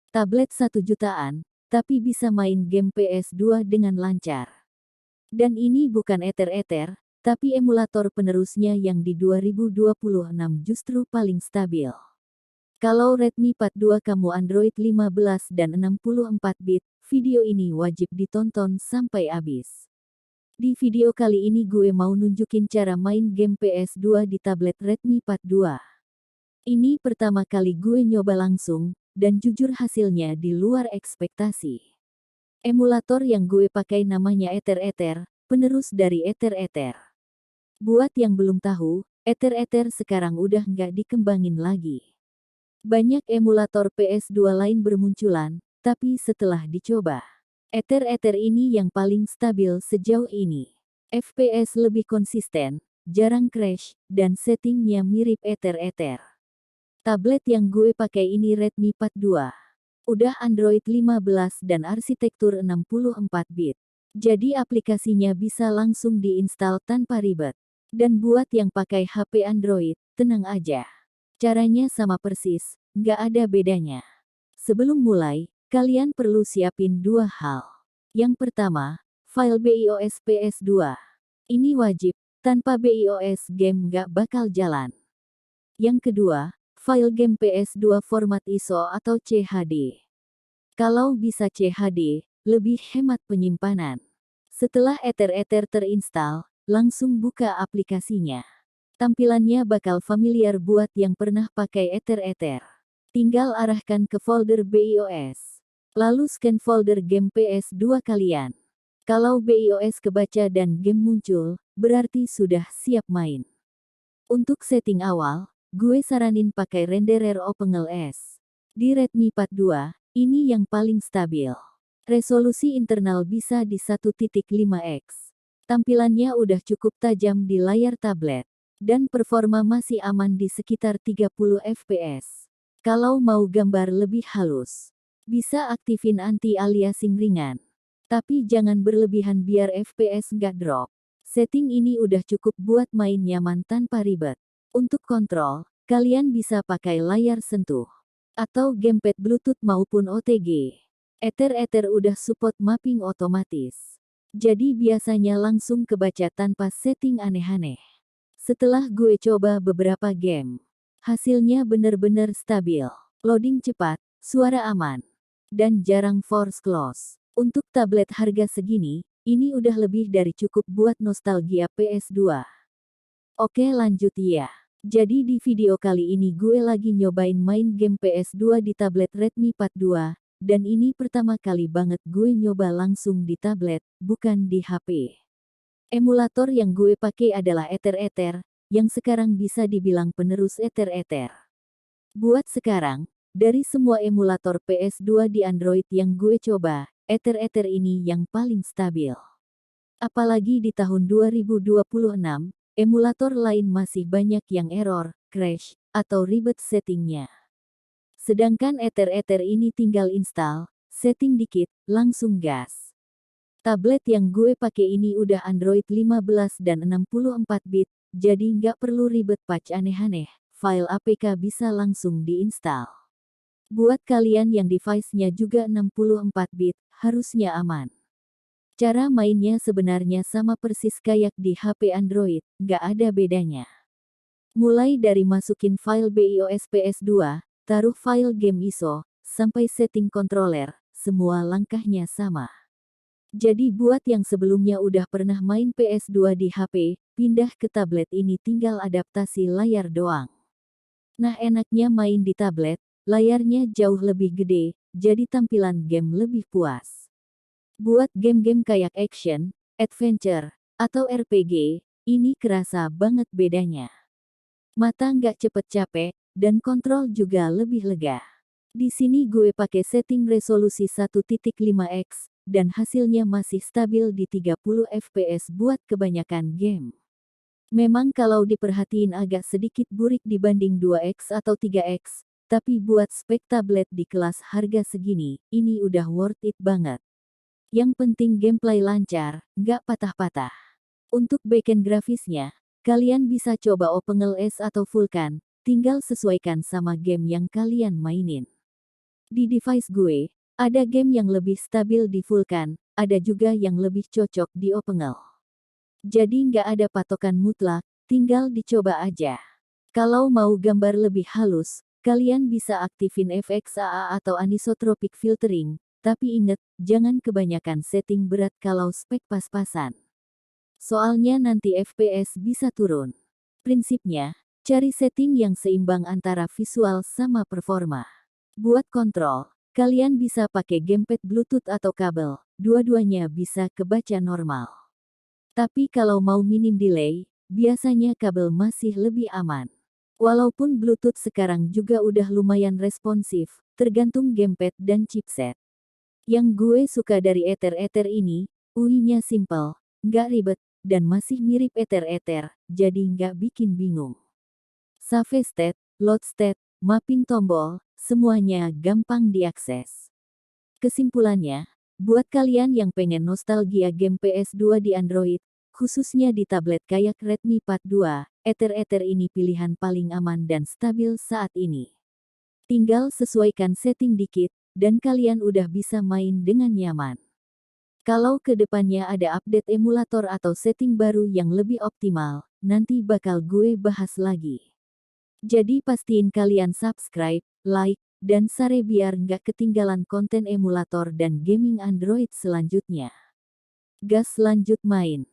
Tablet 1 jutaan, tapi bisa main game PS2 dengan lancar. Dan ini bukan eter-eter, tapi emulator penerusnya yang di 2026 justru paling stabil. Kalau Redmi Pad 2 kamu Android 15 dan 64 bit, video ini wajib ditonton sampai habis. Di video kali ini gue mau nunjukin cara main game PS2 di tablet Redmi Pad 2. Ini pertama kali gue nyoba langsung, dan jujur hasilnya di luar ekspektasi. Emulator yang gue pakai namanya eter-eter, penerus dari eter-eter. Buat yang belum tahu, eter-eter sekarang udah nggak dikembangin lagi. Banyak emulator PS2 lain bermunculan, tapi setelah dicoba, eter-eter ini yang paling stabil sejauh ini. FPS lebih konsisten, jarang crash, dan settingnya mirip eter-eter. Tablet yang gue pakai ini Redmi Pad 2. Udah Android 15 dan arsitektur 64 bit. Jadi aplikasinya bisa langsung diinstal tanpa ribet. Dan buat yang pakai HP Android, tenang aja. Caranya sama persis, nggak ada bedanya. Sebelum mulai, kalian perlu siapin dua hal. Yang pertama, file BIOS PS2. Ini wajib, tanpa BIOS game nggak bakal jalan. Yang kedua, file game PS2 format ISO atau CHD. Kalau bisa CHD, lebih hemat penyimpanan. Setelah eter-eter terinstal, langsung buka aplikasinya. Tampilannya bakal familiar buat yang pernah pakai eter-eter. Tinggal arahkan ke folder BIOS. Lalu scan folder game PS2 kalian. Kalau BIOS kebaca dan game muncul, berarti sudah siap main. Untuk setting awal, gue saranin pakai renderer OpenGL. Di Redmi Pad 2, ini yang paling stabil. Resolusi internal bisa di 1.5x. Tampilannya udah cukup tajam di layar tablet. Dan performa masih aman di sekitar 30 fps. Kalau mau gambar lebih halus, bisa aktifin anti-aliasing ringan. Tapi jangan berlebihan biar fps nggak drop. Setting ini udah cukup buat main nyaman tanpa ribet. Untuk kontrol, kalian bisa pakai layar sentuh, atau gamepad Bluetooth maupun OTG. Eter-eter udah support mapping otomatis. Jadi biasanya langsung kebaca tanpa setting aneh-aneh. Setelah gue coba beberapa game, hasilnya bener-bener stabil. Loading cepat, suara aman, dan jarang force close. Untuk tablet harga segini, ini udah lebih dari cukup buat nostalgia PS2. Oke lanjut ya. Jadi di video kali ini gue lagi nyobain main game PS2 di tablet Redmi Pad 2, dan ini pertama kali banget gue nyoba langsung di tablet, bukan di HP. Emulator yang gue pakai adalah eter-eter, yang sekarang bisa dibilang penerus eter-eter. Buat sekarang, dari semua emulator PS2 di Android yang gue coba, eter-eter ini yang paling stabil. Apalagi di tahun 2026, emulator lain masih banyak yang error, crash, atau ribet settingnya. Sedangkan eter-eter ini tinggal install, setting dikit, langsung gas. Tablet yang gue pakai ini udah Android 15 dan 64 bit, jadi nggak perlu ribet patch aneh-aneh, file APK bisa langsung diinstal. Buat kalian yang device-nya juga 64 bit, harusnya aman. Cara mainnya sebenarnya sama persis kayak di HP Android, nggak ada bedanya. Mulai dari masukin file BIOS PS2, taruh file game ISO, sampai setting controller, semua langkahnya sama. Jadi buat yang sebelumnya udah pernah main PS2 di HP, pindah ke tablet ini tinggal adaptasi layar doang. Nah enaknya main di tablet, layarnya jauh lebih gede, jadi tampilan game lebih puas. Buat game-game kayak action, adventure, atau RPG, ini kerasa banget bedanya. Mata nggak cepet capek, dan kontrol juga lebih lega. Di sini gue pakai setting resolusi 1.5x, dan hasilnya masih stabil di 30 fps buat kebanyakan game. Memang kalau diperhatiin agak sedikit burik dibanding 2x atau 3x, tapi buat spek tablet di kelas harga segini, ini udah worth it banget. Yang penting gameplay lancar, nggak patah-patah. Untuk backend grafisnya, kalian bisa coba OpenGL atau Vulkan, tinggal sesuaikan sama game yang kalian mainin. Di device gue, ada game yang lebih stabil di Vulkan, ada juga yang lebih cocok di OpenGL. Jadi nggak ada patokan mutlak, tinggal dicoba aja. Kalau mau gambar lebih halus, kalian bisa aktifin FXAA atau anisotropic filtering, tapi inget, jangan kebanyakan setting berat kalau spek pas-pasan. Soalnya nanti FPS bisa turun. Prinsipnya, cari setting yang seimbang antara visual sama performa. Buat kontrol, kalian bisa pakai gamepad Bluetooth atau kabel, dua-duanya bisa kebaca normal. Tapi kalau mau minim delay, biasanya kabel masih lebih aman. Walaupun Bluetooth sekarang juga udah lumayan responsif, tergantung gamepad dan chipset. Yang gue suka dari Ether ini, UI-nya simple, nggak ribet, dan masih mirip Ether, jadi nggak bikin bingung. Save state, load state, mapping tombol, semuanya gampang diakses. Kesimpulannya, buat kalian yang pengen nostalgia game PS2 di Android, khususnya di tablet kayak Redmi Pad 2, Ether ini pilihan paling aman dan stabil saat ini. Tinggal sesuaikan setting dikit, dan kalian udah bisa main dengan nyaman. Kalau kedepannya ada update emulator atau setting baru yang lebih optimal, nanti bakal gue bahas lagi. Jadi pastiin kalian subscribe, like, dan share biar nggak ketinggalan konten emulator dan gaming Android selanjutnya. Gas lanjut main.